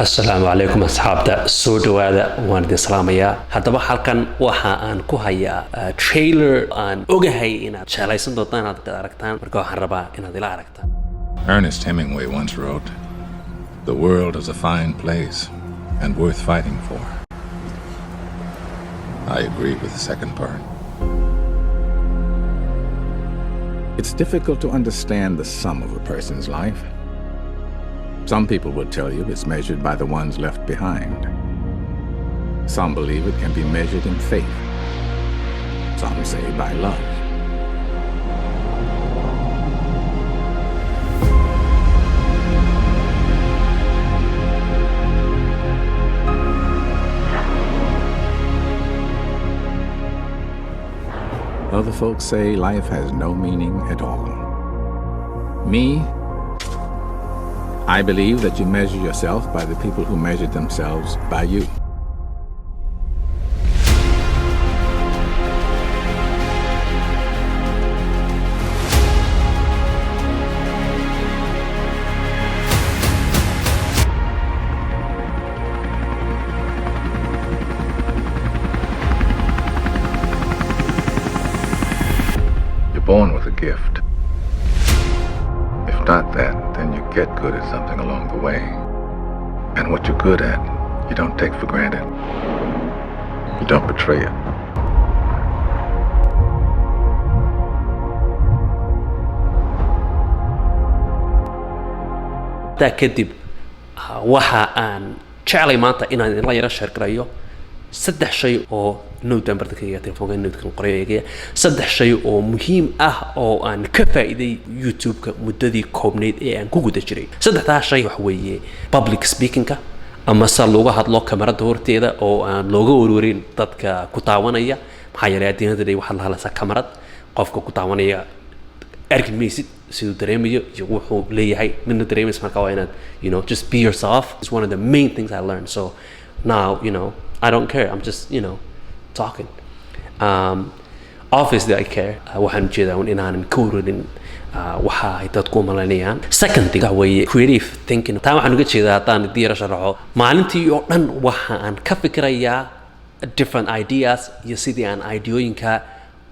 السلام عليكم أصحابتا soo dhawaada waan idin salaamayaa haddaba halkan waxa aan ku hayaa trailer aan ogahay inaad jeclaysan doontaan inaad aragtaan marka waxaan rabaa inaad ila aragtaan. Ernest Hemingway once wrote, "The world is a fine place and worth fighting for." I agree with the second part. It's difficult to understand the sum of a person's life. Some people will tell you it's measured by the ones left behind. Some believe it can be measured in faith. Some say by love. Other folks say life has no meaning at all. Me, I believe that you measure yourself by the people who measured themselves by you. You're born with a gift. If not that, then you get good at something along the way. And what you're good at, you don't take for granted. You don't betray it. kadib waxa aan jeclay maanta inaan la yara share garayo saddex shay oo note bartayga telefoonka note-kan qorayga saddex shay oo muhiim ah oo aan ka faa'iiday YouTube-ka muddadii koobneed ee aan ku guda jiray saddexdaas shay wax weeye public speaking-ka ama sa looga hadlo kamarada horteeda oo aan looga warwarin dadka ku taawanaya maxaa yeelay adduunyada waxa la hadlaysaa kamarad qofka ku taawanaya argimisid sidoo dareemayo iyo wuxuu leeyahay midna dareemaysa marka waa inaad just be yourself. It's one of the main things I learned. So now I don't care. I'm just, talking. Obviously I care. waxaan jeedaa inaanan ka wareerin waxa ay dadku malaynayaan. Second thing way creative thinking. Taa waxaan uga jeedaa haddaan diyaar sharaxo maalintii oo dhan waxa aan ka fikirayaa different ideas iyo sidii aan ideooyinka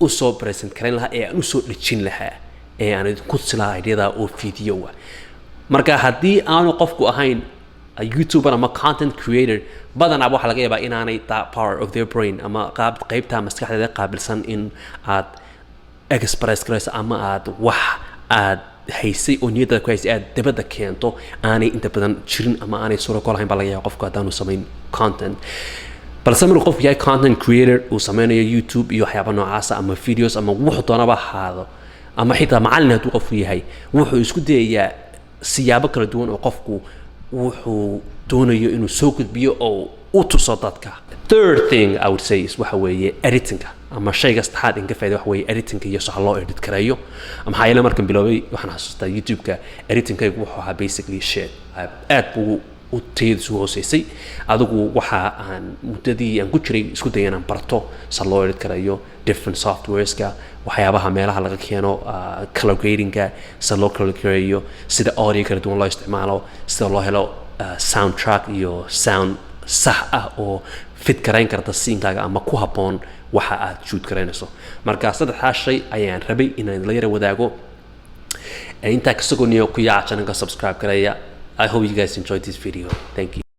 u soo present karin lahaa ee aan u soo dhijin lahaa ee aan ku silaa ideada oo video ah marka haddii aanu qofku ahayn a YouTuber ama content creator badanaa waxa laga yaabaa inaanay that power of their brain ama qaybta maskaxdeeda qaabilsan in aad express garayso ama aad wax aad haysay oo niyadda ku haysay aad dibadda keento aanay inta badan jirin ama aanay suura ku lahayn baa laga yaabaa qofku haddaanu samayn content balse markuu qofku yahay content creator uu sameynayo YouTube iyo waxyaaba noocaasa ama videos ama wuxuu doonaba ahaado ama xitaa macallin hadduu qofku yahay wuxuu isku dayayaa siyaabo kala duwan oo qofku wuxuu doonayo inuu soo gudbiyo oo u tuso dadka. Third thing I would say is waxa weeye editing ama shayga saddexaad in ka faa'iido waxa weeye editing iyo soo loo edit karayo ama hayla markan biloobay waxaan xasuustaa YouTube-ka editing-kaygu wuxuu ahaa basically shit aad buu u teedu hooseysay adigu waxa aan muddadii aan ku jiray isku dayay inaan barto sida loo edit karayo different softwareska waxyaabaha meelaha laga keeno color grading-ka sida loo color gradeyo sida audio kala duwan loo isticmaalo sida loo helo soundtrack iyo sound sax ah oo fit garayn karta siinkaaga ama ku habboon waxa aad shoot garaynayso marka saddexdaas shay ayaan rabay inaan la yara wadaago intaa kasoo gooniyo ku yaa channel-ka subscribe garaya. I hope you guys enjoyed this video. Thank you.